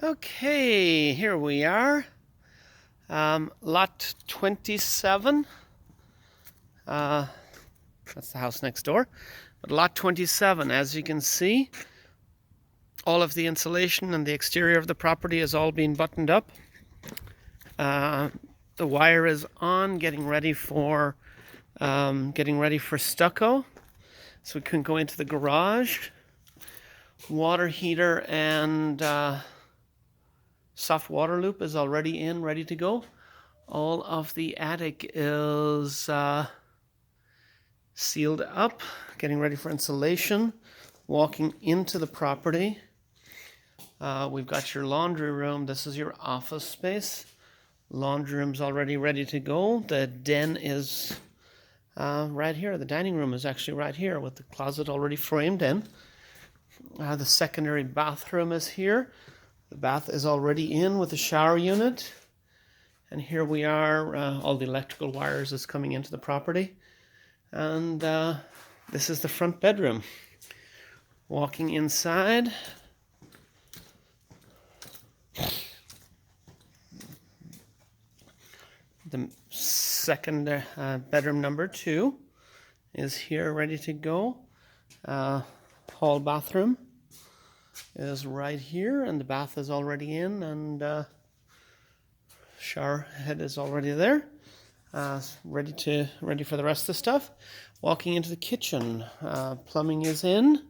Okay, here we are. Lot 27. That's the house next door. But lot 27, as you can see, all of the insulation and the exterior of the property is all being buttoned up. The wire is on, getting ready for stucco. So we can go into the garage. Water heater and soft water loop is already in, ready to go. All of the attic is sealed up, getting ready for insulation. Walking into the property, we've got your laundry room. This is your office space. Laundry room's already ready to go. The den is right here. The dining room is actually right here with the closet already framed in. The secondary bathroom is here. The bath is already in with the shower unit. And here we are, all the electrical wires is coming into the property. And this is the front bedroom. Walking inside. The second bedroom number 2 is here ready to go. Hall bathroom is right here, and the bath is already in, and shower head is already there, ready for the rest of the stuff. Walking into the kitchen, plumbing is in.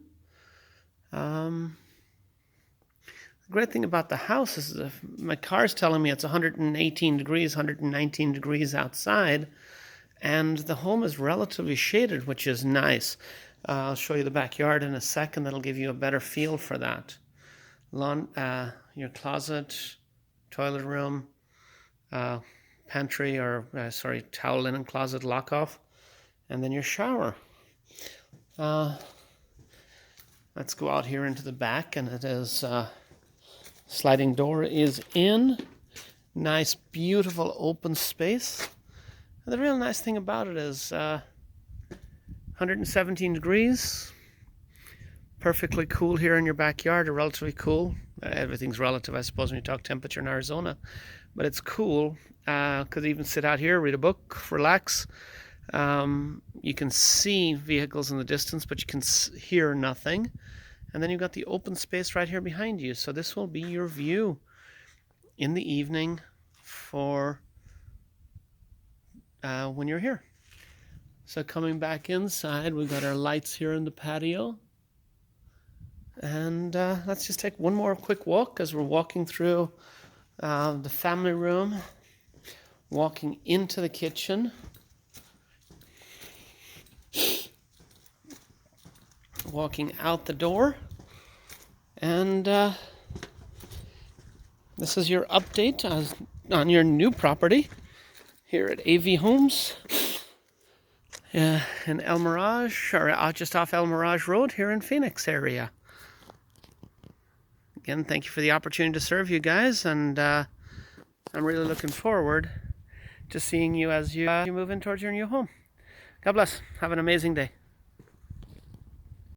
The great thing about the house is my car's telling me it's 118 degrees, 119 degrees outside, and the home is relatively shaded, which is nice. I'll show you the backyard in a second. That'll give you a better feel for that. Your closet, toilet room, pantry, towel linen closet lock off, and then your shower. Let's go out here into the back, and it is sliding door is in. Nice, beautiful open space. And the real nice thing about it is 117 degrees, perfectly cool here in your backyard, or relatively cool. Everything's relative, I suppose, when you talk temperature in Arizona, but it's cool. Could even sit out here, read a book, relax. You can see vehicles in the distance, but you can hear nothing. And then you've got the open space right here behind you. So this will be your view in the evening for when you're here. So coming back inside, we've got our lights here in the patio. And let's just take one more quick walk as we're walking through the family room, walking into the kitchen, walking out the door, and this is your update on your new property here at AV Homes. In El Mirage, or just off El Mirage Road here in Phoenix area. Again, thank you for the opportunity to serve you guys, and I'm really looking forward to seeing you as you move in towards your new home. God bless. Have an amazing day.